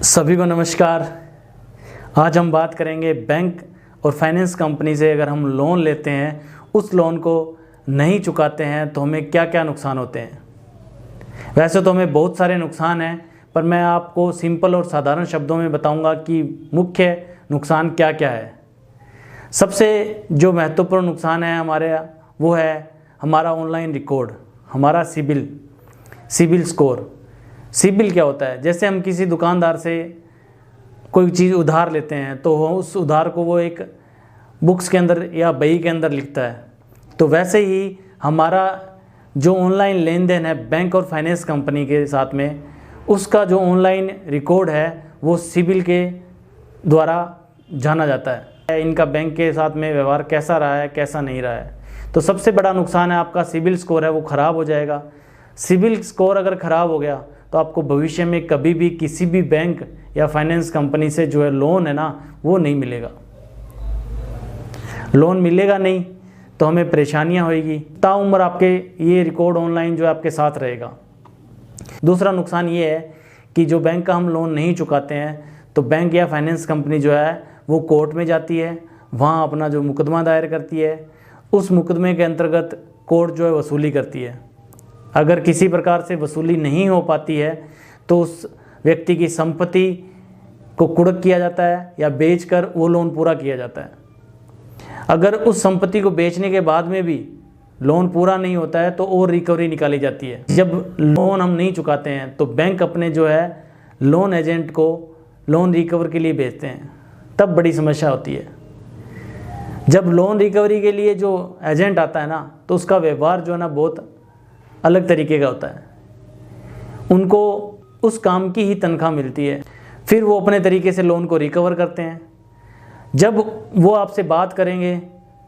सभी को नमस्कार। आज हम बात करेंगे बैंक और फाइनेंस कंपनी से अगर हम लोन लेते हैं, उस लोन को नहीं चुकाते हैं तो हमें क्या क्या नुकसान होते हैं। वैसे तो हमें बहुत सारे नुकसान हैं, पर मैं आपको सिंपल और साधारण शब्दों में बताऊंगा कि मुख्य नुकसान क्या क्या है। सबसे जो महत्वपूर्ण नुकसान है हमारे, वो है हमारा ऑनलाइन रिकॉर्ड, हमारा सिबिल स्कोर। सिबिल क्या होता है? जैसे हम किसी दुकानदार से कोई चीज़ उधार लेते हैं तो उस उधार को वो एक बुक्स के अंदर या बही के अंदर लिखता है, तो वैसे ही हमारा जो ऑनलाइन लेन देन है बैंक और फाइनेंस कंपनी के साथ में, उसका जो ऑनलाइन रिकॉर्ड है वो सिबिल के द्वारा जाना जाता है। इनका बैंक के साथ में व्यवहार कैसा रहा है, कैसा नहीं रहा है। तो सबसे बड़ा नुकसान है आपका सिबिल स्कोर है वो ख़राब हो जाएगा। सिबिल स्कोर अगर ख़राब हो गया तो आपको भविष्य में कभी भी किसी भी बैंक या फाइनेंस कंपनी से जो है लोन है ना, वो नहीं मिलेगा। लोन मिलेगा नहीं तो हमें परेशानियां होगी, ताउम्र आपके ये रिकॉर्ड ऑनलाइन जो है आपके साथ रहेगा। दूसरा नुकसान ये है कि जो बैंक का हम लोन नहीं चुकाते हैं तो बैंक या फाइनेंस कंपनी जो है वो कोर्ट में जाती है, वहाँ अपना जो मुकदमा दायर करती है, उस मुकदमे के अंतर्गत कोर्ट जो है वसूली करती है। अगर किसी प्रकार से वसूली नहीं हो पाती है तो उस व्यक्ति की संपत्ति को कुर्क किया जाता है या बेचकर वो लोन पूरा किया जाता है। अगर उस संपत्ति को बेचने के बाद में भी लोन पूरा नहीं होता है तो और रिकवरी निकाली जाती है। जब लोन हम नहीं चुकाते हैं तो बैंक अपने जो है लोन एजेंट को लोन रिकवर के लिए भेजते हैं, तब बड़ी समस्या होती है। जब लोन रिकवरी के लिए जो एजेंट आता है ना, तो उसका व्यवहार जो है ना बहुत अलग तरीके का होता है। उनको उस काम की ही तनख्वाह मिलती है, फिर वो अपने तरीके से लोन को रिकवर करते हैं। जब वो आपसे बात करेंगे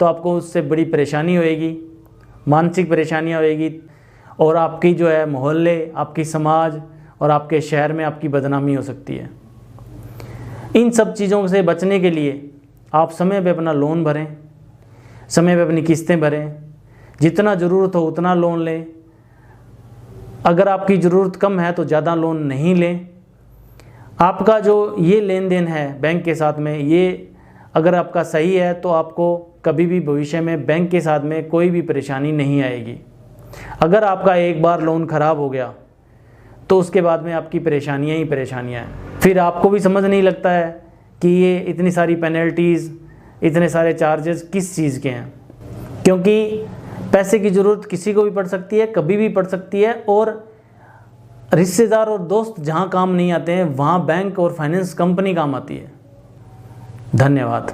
तो आपको उससे बड़ी परेशानी होएगी, मानसिक परेशानियां होएगी, और आपकी जो है मोहल्ले, आपकी समाज और आपके शहर में आपकी बदनामी हो सकती है। इन सब चीज़ों से बचने के लिए आप समय पे अपना लोन भरें, समय पे अपनी किस्तें भरें, जितना ज़रूरत हो उतना लोन लें। अगर आपकी ज़रूरत कम है तो ज़्यादा लोन नहीं लें। आपका जो ये लेन देन है बैंक के साथ में, ये अगर आपका सही है तो आपको कभी भी भविष्य में बैंक के साथ में कोई भी परेशानी नहीं आएगी। अगर आपका एक बार लोन ख़राब हो गया तो उसके बाद में आपकी परेशानियाँ ही परेशानियाँ हैं। फिर आपको भी समझ नहीं लगता है कि ये इतनी सारी पेनल्टीज़, इतने सारे चार्जेस किस चीज़ के हैं, क्योंकि पैसे की ज़रूरत किसी को भी पड़ सकती है, कभी भी पड़ सकती है। और रिश्तेदार और दोस्त जहाँ काम नहीं आते हैं, वहाँ बैंक और फाइनेंस कंपनी काम आती है। धन्यवाद।